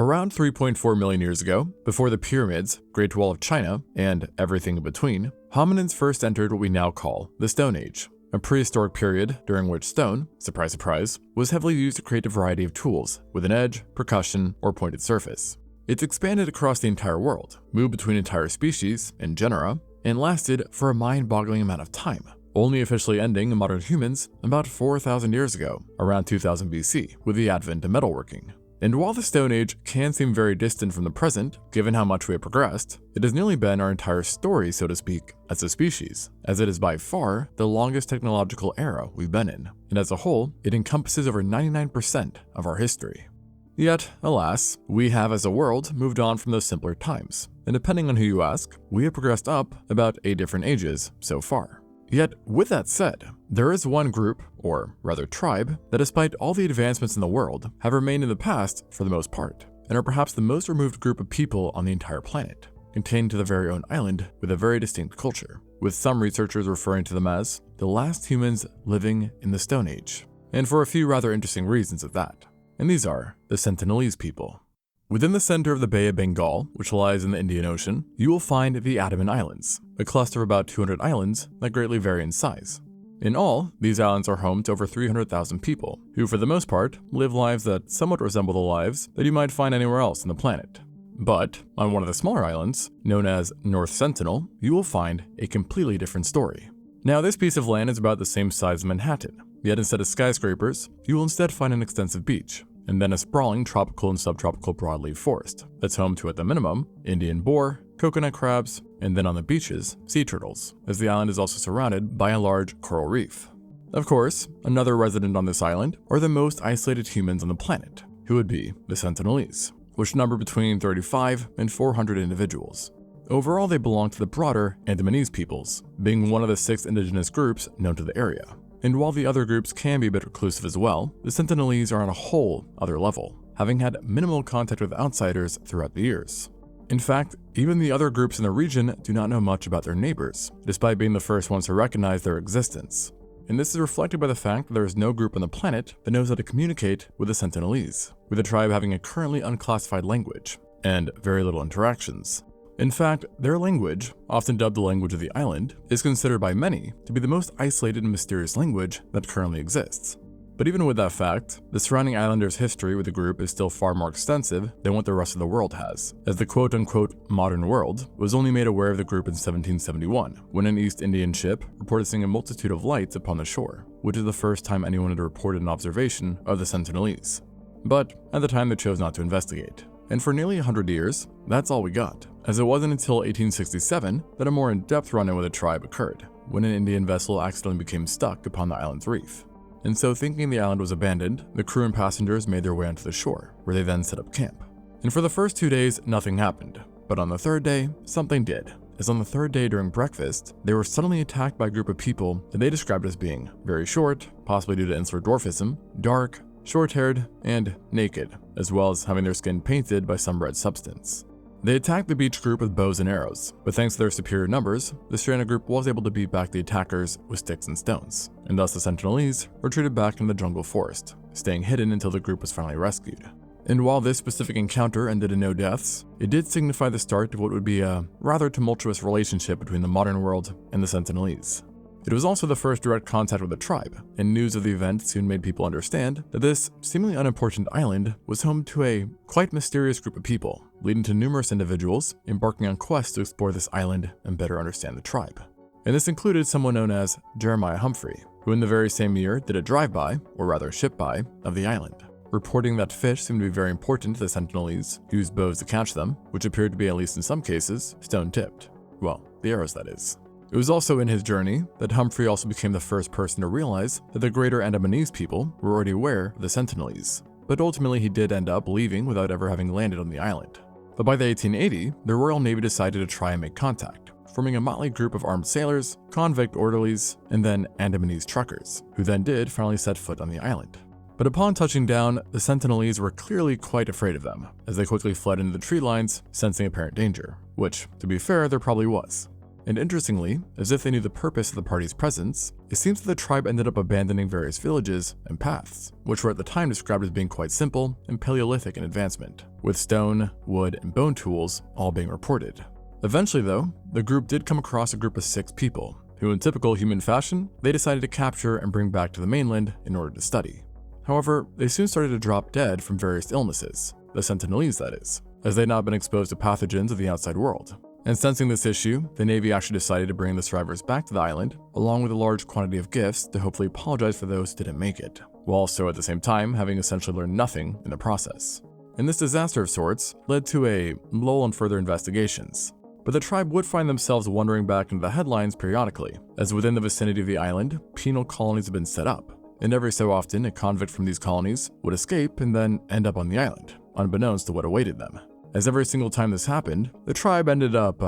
Around 3.4 million years ago, before the pyramids, Great Wall of China, and everything in between, hominins first entered what we now call the Stone Age, a prehistoric period during which stone, surprise surprise, was heavily used to create a variety of tools with an edge, percussion, or pointed surface. It's expanded across the entire world, moved between entire species and genera, and lasted for a mind-boggling amount of time, only officially ending in modern humans about 4,000 years ago, around 2000 BC, with the advent of metalworking. And while the Stone Age can seem very distant from the present, given how much we have progressed, it has nearly been our entire story, so to speak, as a species, as it is by far the longest technological era we've been in, and as a whole, it encompasses over 99% of our history. Yet, alas, we have as a world moved on from those simpler times, and depending on who you ask, we have progressed up about 8 different ages so far. Yet, with that said, there is one group, or rather tribe, that despite all the advancements in the world, have remained in the past for the most part, and are perhaps the most removed group of people on the entire planet, contained to their very own island with a very distinct culture, with some researchers referring to them as the last humans living in the Stone Age, and for a few rather interesting reasons at that. And these are the Sentinelese people. Within the center of the Bay of Bengal, which lies in the Indian Ocean, you will find the Andaman Islands, a cluster of about 200 islands that greatly vary in size. In all, these islands are home to over 300,000 people, who for the most part live lives that somewhat resemble the lives that you might find anywhere else on the planet. But on one of the smaller islands, known as North Sentinel, you will find a completely different story. Now, this piece of land is about the same size as Manhattan, yet instead of skyscrapers, you will instead find an extensive beach, and then a sprawling tropical and subtropical broadleaf forest that's home to, at the minimum, Indian boar, coconut crabs, and then on the beaches, sea turtles, as the island is also surrounded by a large coral reef. Of course, another resident on this island are the most isolated humans on the planet, who would be the Sentinelese, which number between 35 and 400 individuals. Overall, they belong to the broader Andamanese peoples, being one of the 6 indigenous groups known to the area. And while the other groups can be a bit reclusive as well, the Sentinelese are on a whole other level, having had minimal contact with outsiders throughout the years. In fact, even the other groups in the region do not know much about their neighbors, despite being the first ones to recognize their existence. And this is reflected by the fact that there is no group on the planet that knows how to communicate with the Sentinelese, with the tribe having a currently unclassified language, and very little interactions. In fact, their language, often dubbed the language of the island, is considered by many to be the most isolated and mysterious language that currently exists. But even with that fact, the surrounding islanders' history with the group is still far more extensive than what the rest of the world has, as the quote-unquote modern world was only made aware of the group in 1771, when an East Indian ship reported seeing a multitude of lights upon the shore, which is the first time anyone had reported an observation of the Sentinelese. But at the time they chose not to investigate. And for nearly 100 years, that's all we got, as it wasn't until 1867 that a more in-depth run-in with the tribe occurred, when an Indian vessel accidentally became stuck upon the island's reef. And so, thinking the island was abandoned, the crew and passengers made their way onto the shore, where they then set up camp. And for the first 2 days, nothing happened. But on the 3rd day, something did, as on the 3rd day during breakfast, they were suddenly attacked by a group of people that they described as being very short, possibly due to insular dwarfism, dark, short-haired, and naked, as well as having their skin painted by some red substance. They attacked the beach group with bows and arrows, but thanks to their superior numbers, the stranded group was able to beat back the attackers with sticks and stones, and thus the Sentinelese retreated back into the jungle forest, staying hidden until the group was finally rescued. And while this specific encounter ended in no deaths, it did signify the start of what would be a rather tumultuous relationship between the modern world and the Sentinelese. It was also the first direct contact with the tribe, and news of the event soon made people understand that this seemingly unimportant island was home to a quite mysterious group of people, leading to numerous individuals embarking on quests to explore this island and better understand the tribe. And this included someone known as Jeremiah Humphrey, who in the very same year did a drive-by, or rather ship-by, of the island, reporting that fish seemed to be very important to the Sentinelese, who used bows to catch them, which appeared to be, at least in some cases, stone-tipped. Well, the arrows, that is. It was also in his journey that Humphrey also became the first person to realize that the greater Andamanese people were already aware of the Sentinelese, but ultimately he did end up leaving without ever having landed on the island. But by the 1880, the Royal Navy decided to try and make contact, forming a motley group of armed sailors, convict orderlies, and then Andamanese truckers, who then did finally set foot on the island. But upon touching down, the Sentinelese were clearly quite afraid of them, as they quickly fled into the tree lines, sensing apparent danger, which, to be fair, there probably was. And interestingly, as if they knew the purpose of the party's presence, it seems that the tribe ended up abandoning various villages and paths, which were at the time described as being quite simple and Paleolithic in advancement, with stone, wood, and bone tools all being reported. Eventually though, the group did come across a group of 6 people, who in typical human fashion, they decided to capture and bring back to the mainland in order to study. However, they soon started to drop dead from various illnesses, the Sentinelese that is, as they had not been exposed to pathogens of the outside world. And sensing this issue, the Navy actually decided to bring the survivors back to the island, along with a large quantity of gifts to hopefully apologize for those who didn't make it, while also at the same time having essentially learned nothing in the process. And this disaster of sorts led to a lull in further investigations. But the tribe would find themselves wandering back into the headlines periodically, as within the vicinity of the island, penal colonies have been set up, and every so often a convict from these colonies would escape and then end up on the island, unbeknownst to what awaited them. As every single time this happened, the tribe ended up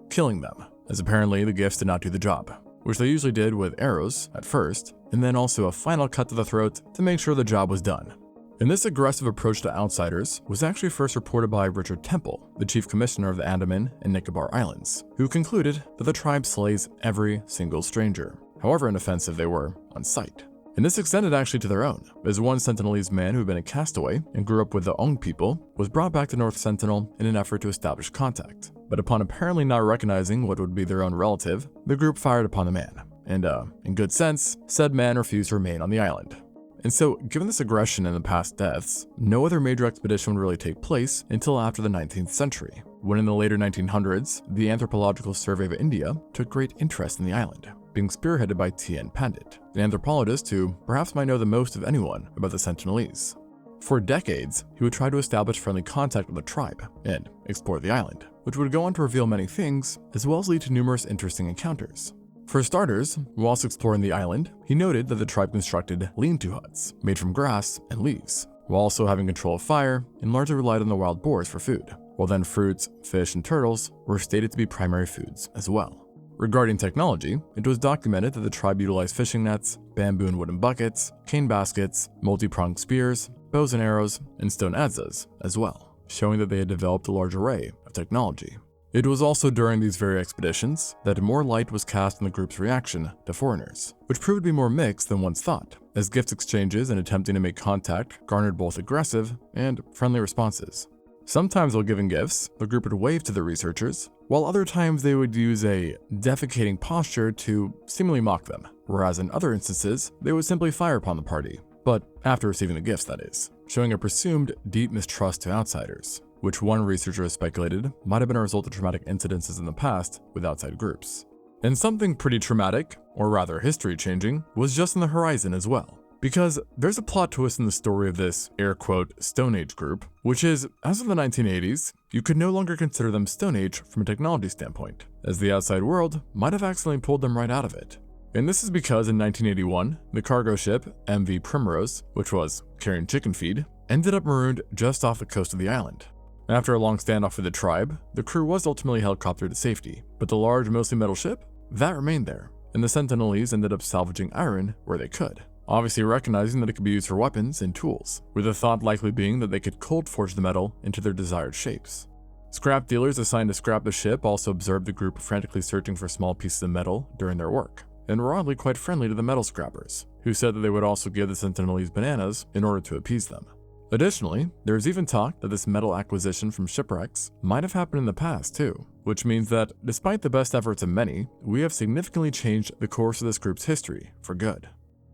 killing them, as apparently the gifts did not do the job, which they usually did with arrows at first, and then also a final cut to the throat to make sure the job was done. And this aggressive approach to outsiders was actually first reported by Richard Temple, the chief commissioner of the Andaman and Nicobar Islands, who concluded that the tribe slays every single stranger, however inoffensive they were on sight. And this extended actually to their own, as one Sentinelese man who had been a castaway and grew up with the Ong people was brought back to North Sentinel in an effort to establish contact. But upon apparently not recognizing what would be their own relative, the group fired upon the man, and in good sense, said man refused to remain on the island. And so, given this aggression and the past deaths, no other major expedition would really take place until after the 19th century, when in the later 1900s, the Anthropological Survey of India took great interest in the island, being spearheaded by T.N. Pandit, an anthropologist who perhaps might know the most of anyone about the Sentinelese. For decades, he would try to establish friendly contact with the tribe and explore the island, which would go on to reveal many things, as well as lead to numerous interesting encounters. For starters, whilst exploring the island, he noted that the tribe constructed lean-to huts made from grass and leaves, while also having control of fire and largely relied on the wild boars for food, while then fruits, fish, and turtles were stated to be primary foods as well. Regarding technology, it was documented that the tribe utilized fishing nets, bamboo and wooden buckets, cane baskets, multi-pronged spears, bows and arrows, and stone adzas as well, showing that they had developed a large array of technology. It was also during these very expeditions that more light was cast on the group's reaction to foreigners, which proved to be more mixed than once thought, as gift exchanges and attempting to make contact garnered both aggressive and friendly responses. Sometimes while giving gifts, the group would wave to the researchers, while other times they would use a defecating posture to seemingly mock them, whereas in other instances, they would simply fire upon the party, but after receiving the gifts that is, showing a presumed deep mistrust to outsiders, which one researcher has speculated might have been a result of traumatic incidences in the past with outside groups. And something pretty traumatic, or rather history-changing, was just on the horizon as well. Because there's a plot twist in the story of this, air quote, Stone Age group, which is, as of the 1980s, you could no longer consider them Stone Age from a technology standpoint, as the outside world might have accidentally pulled them right out of it. And this is because in 1981, the cargo ship MV Primrose, which was carrying chicken feed, ended up marooned just off the coast of the island. After a long standoff with the tribe, the crew was ultimately helicoptered to safety, but the large, mostly metal ship, that remained there, and the Sentinelese ended up salvaging iron where they could, obviously recognizing that it could be used for weapons and tools, with the thought likely being that they could cold forge the metal into their desired shapes. Scrap dealers assigned to scrap the ship also observed the group frantically searching for small pieces of metal during their work, and were oddly quite friendly to the metal scrappers, who said that they would also give the Sentinelese bananas in order to appease them. Additionally, there is even talk that this metal acquisition from shipwrecks might have happened in the past too, which means that, despite the best efforts of many, we have significantly changed the course of this group's history for good.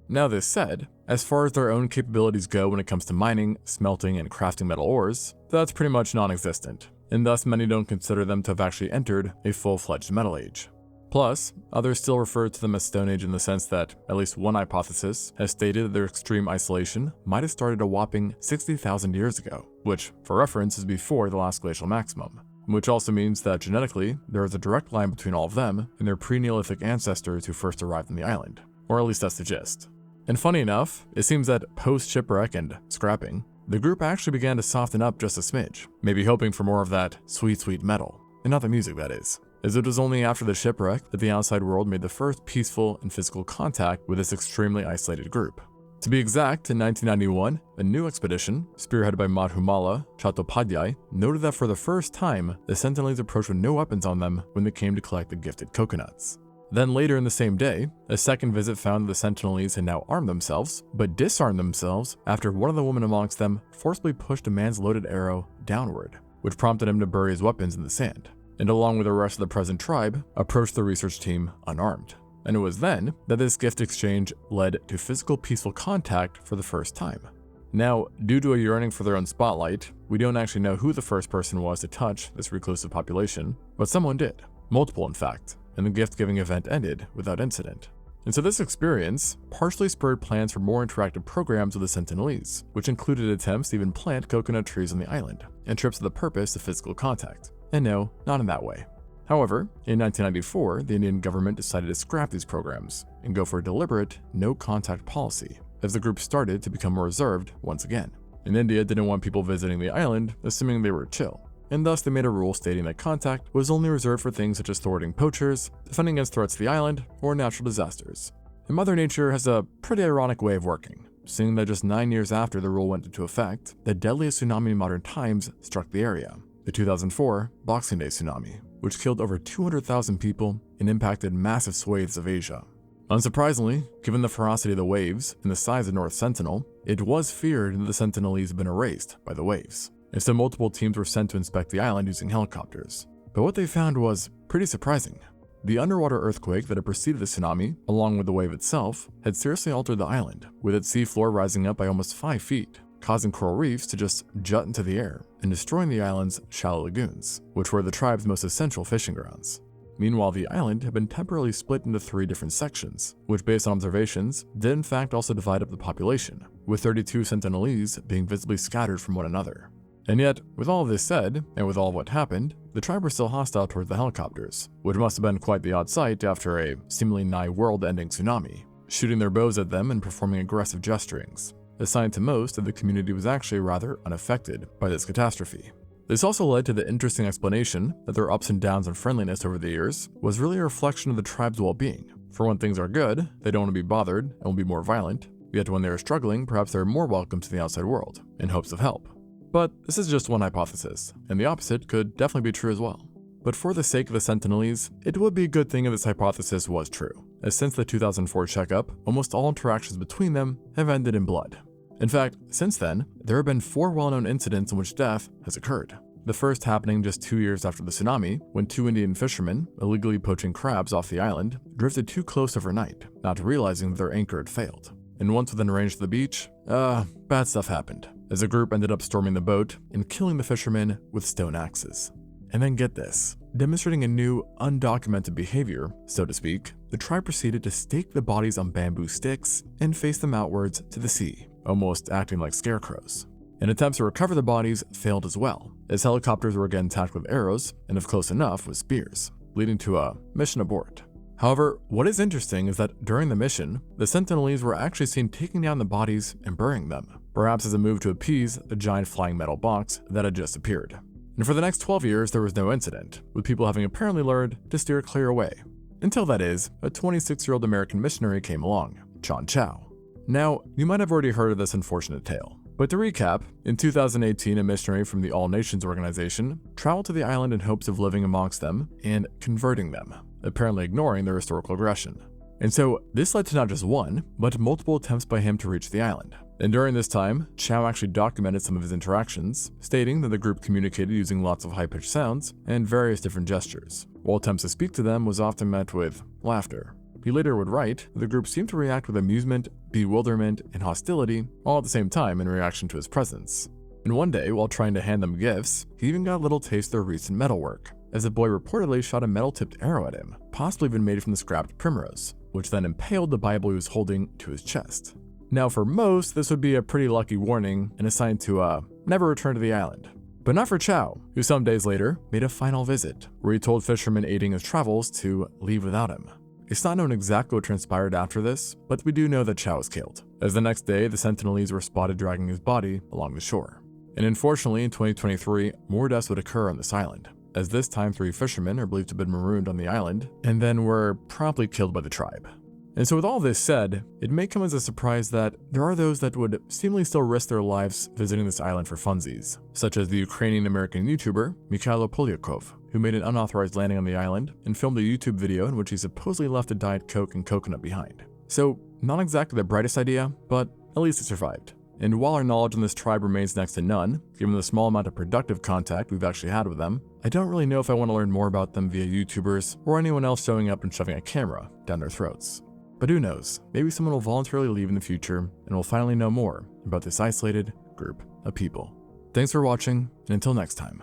Now this said, as far as their own capabilities go when it comes to mining, smelting, and crafting metal ores, that's pretty much non-existent, and thus many don't consider them to have actually entered a full-fledged metal age. Plus, others still refer to them as Stone Age in the sense that at least one hypothesis has stated that their extreme isolation might have started a whopping 60,000 years ago, which, for reference, is before the last glacial maximum, which also means that genetically, there is a direct line between all of them and their pre-Neolithic ancestors who first arrived on the island, or at least that's the gist. And funny enough, it seems that post-shipwreck and scrapping, the group actually began to soften up just a smidge, maybe hoping for more of that sweet, sweet metal, and not the music that is. As it was only after the shipwreck that the outside world made the first peaceful and physical contact with this extremely isolated group. To be exact, in 1991, a new expedition, spearheaded by Madhumala Chattopadhyay, noted that for the first time, the Sentinelese approached with no weapons on them when they came to collect the gifted coconuts. Then later in the same day, a second visit found that the Sentinelese had now armed themselves, but disarmed themselves after one of the women amongst them forcibly pushed a man's loaded arrow downward, which prompted him to bury his weapons in the sand, and along with the rest of the present tribe, approached the research team unarmed. And it was then that this gift exchange led to physical peaceful contact for the first time. Now, due to a yearning for their own spotlight, we don't actually know who the first person was to touch this reclusive population, but someone did. Multiple, in fact, and the gift-giving event ended without incident. And so this experience partially spurred plans for more interactive programs with the Sentinelese, which included attempts to even plant coconut trees on the island, and trips for the purpose of physical contact. And no, not in that way. However, in 1994, the Indian government decided to scrap these programs and go for a deliberate no-contact policy, as the group started to become more reserved once again. And India didn't want people visiting the island assuming they were chill, and thus they made a rule stating that contact was only reserved for things such as thwarting poachers, defending against threats to the island, or natural disasters. And Mother Nature has a pretty ironic way of working, seeing that just 9 years after the rule went into effect, the deadliest tsunami in modern times struck the area, the 2004 Boxing Day tsunami, which killed over 200,000 people and impacted massive swathes of Asia. Unsurprisingly, given the ferocity of the waves and the size of North Sentinel, it was feared that the Sentinelese had been erased by the waves, and so multiple teams were sent to inspect the island using helicopters. But what they found was pretty surprising. The underwater earthquake that had preceded the tsunami, along with the wave itself, had seriously altered the island, with its seafloor rising up by almost 5 feet, causing coral reefs to just jut into the air and destroying the island's shallow lagoons, which were the tribe's most essential fishing grounds. Meanwhile, the island had been temporarily split into 3 different sections, which based on observations, did in fact also divide up the population, with 32 Sentinelese being visibly scattered from one another. And yet, with all of this said, and with all of what happened, the tribe were still hostile towards the helicopters, which must have been quite the odd sight after a seemingly nigh world-ending tsunami, shooting their bows at them and performing aggressive gesturings, a sign to most that the community was actually rather unaffected by this catastrophe. This also led to the interesting explanation that their ups and downs and friendliness over the years was really a reflection of the tribe's well-being. For when things are good, they don't want to be bothered and will be more violent, yet when they are struggling, perhaps they are more welcome to the outside world, in hopes of help. But this is just one hypothesis, and the opposite could definitely be true as well. But for the sake of the Sentinelese, it would be a good thing if this hypothesis was true, as since the 2004 checkup, almost all interactions between them have ended in blood. In fact, since then, there have been 4 well-known incidents in which death has occurred. The first happening just 2 years after the tsunami, when 2 Indian fishermen, illegally poaching crabs off the island, drifted too close overnight, not realizing that their anchor had failed. And once within range of the beach, bad stuff happened, as the group ended up storming the boat and killing the fishermen with stone axes. And then get this, demonstrating a new, undocumented behavior, so to speak, the tribe proceeded to stake the bodies on bamboo sticks and face them outwards to the sea, almost acting like scarecrows. And attempts to recover the bodies failed as well, as helicopters were again attacked with arrows, and if close enough, with spears, leading to a mission abort. However, what is interesting is that during the mission, the Sentinelese were actually seen taking down the bodies and burying them, perhaps as a move to appease a giant flying metal box that had just appeared. And for the next 12 years, there was no incident, with people having apparently learned to steer clear away. Until that is, a 26-year-old American missionary came along, John Chow. Now, you might have already heard of this unfortunate tale, but to recap, in 2018, a missionary from the All Nations organization traveled to the island in hopes of living amongst them and converting them, apparently ignoring their historical aggression. And so this led to not just one, but multiple attempts by him to reach the island. And during this time, Chow actually documented some of his interactions, stating that the group communicated using lots of high-pitched sounds and various different gestures, while attempts to speak to them was often met with laughter. He later would write that the group seemed to react with amusement, bewilderment, and hostility, all at the same time in reaction to his presence. And one day, while trying to hand them gifts, he even got a little taste of their recent metalwork, as a boy reportedly shot a metal-tipped arrow at him, possibly even made from the scrapped primrose, which then impaled the Bible he was holding to his chest. Now for most, this would be a pretty lucky warning and a sign to never return to the island. But not for Chow, who some days later made a final visit, where he told fishermen aiding his travels to leave without him. It's not known exactly what transpired after this, but we do know that Chow was killed, as the next day the Sentinelese were spotted dragging his body along the shore. And unfortunately in 2023, more deaths would occur on this island, as this time 3 fishermen are believed to have been marooned on the island and then were promptly killed by the tribe. And so with all this said, it may come as a surprise that there are those that would seemingly still risk their lives visiting this island for funsies, such as the Ukrainian-American YouTuber Mikhailo Polyakov, who made an unauthorized landing on the island and filmed a YouTube video in which he supposedly left a Diet Coke and coconut behind. So, not exactly the brightest idea, but at least it survived. And while our knowledge on this tribe remains next to none, given the small amount of productive contact we've actually had with them, I don't really know if I want to learn more about them via YouTubers or anyone else showing up and shoving a camera down their throats. But who knows, maybe someone will voluntarily leave in the future and we'll finally know more about this isolated group of people. Thanks for watching, and until next time.